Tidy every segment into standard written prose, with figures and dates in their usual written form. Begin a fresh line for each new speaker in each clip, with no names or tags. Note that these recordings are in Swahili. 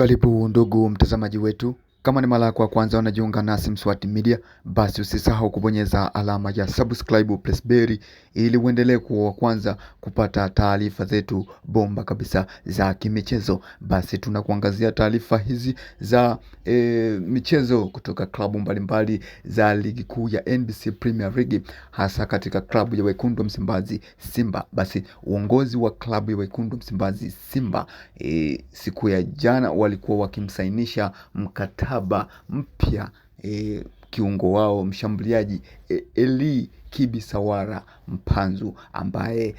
Karibu ndugu mtazamaji wetu. Kama ni mara yako ya kwanza unajiunga nasi Mswati Media, basi usisahau kubonyeza alama ya subscribe plus bell ili uendelee kuwa wa kwanza kupata taarifa zetu bomba kabisa za kimichezo. Basi tunakuangazia taarifa hizi za michezo kutoka klabu mbalimbali za ligi kuu ya NBC Premier League, hasa katika klabu ya Wekundu wa Msimbazi Simba. Basi uongozi wa klabu ya Wekundu wa Msimbazi Simba siku ya jana walikuwa wakimsainisha mkataba mpya kiungo wao mshambuliaji Eli Kibisawara Mpanzu, ambaye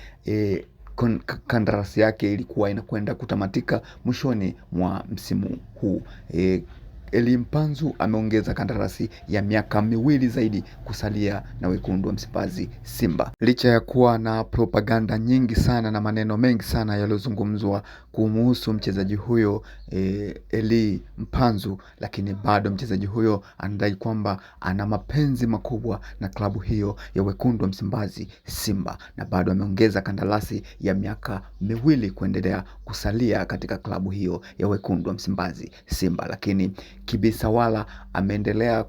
kandarasi yake ilikuwa inakwenda kutamatika mwishoni mwa msimu huu. Eli Mpanzu ameongeza kandarasi ya miaka miwili zaidi kusalia na Wekundu wa Msimbazi Simba. Licha ya kuwa na propaganda nyingi sana na maneno mengi sana yaliyozungumzwa kumuhusu mchezaji huyo Eli Mpanzu, lakini bado mchezaji huyo anadai kwamba ana mapenzi makubwa na klabu hiyo ya Wekundu wa Msimbazi Simba, na bado ameongeza kandarasi ya miaka miwili kuendelea kusalia katika klabu hiyo ya Wekundu wa Msimbazi Simba. Lakini Kibisawala ameendelea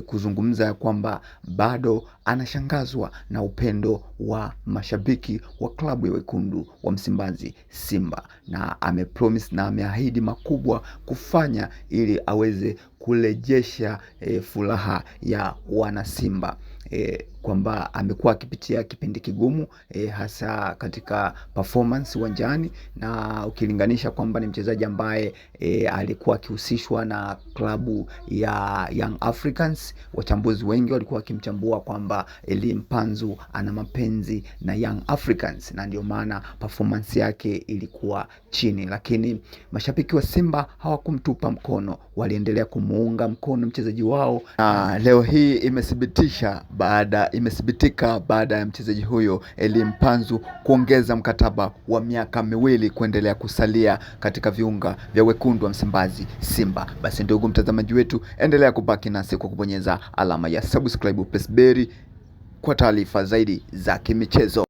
kuzungumza kwamba bado anashangazwa na upendo wa mashabiki wa klabu ya Wekundu wa Msimbazi Simba, na amepromise na ameahidi makubwa kufanya ili aweze kurejesha furaha ya wana Simba, kwamba amekuwa akipitia kipindi kigumu hasa katika performance uwanjani, na ukilinganisha kwamba ni mchezaji ambaye alikuwa akihusishwa na klabu ya Young Africans. Wachambuzi wengi walikuwa wakimchambua kwamba Eli Mpanzu ana mapenzi na Young Africans, na ndio maana performance yake ilikuwa chini, lakini mashabiki wa Simba hawakumtupa mkono, waliendelea kumuunga mkono mchezaji wao. Leo hii imethibitika baada ya mchezaji huyo Eli Mpanzu kuongeza mkataba wa miaka miwili kuendelea kusalia katika viunga vya Wekundu wa Msimbazi Simba. Basi ndugu mtazamaji wetu, endelea kubaki nasi kwa kubonyeza alama ya subscribe plus bell kwa taarifa zaidi za kimichezo.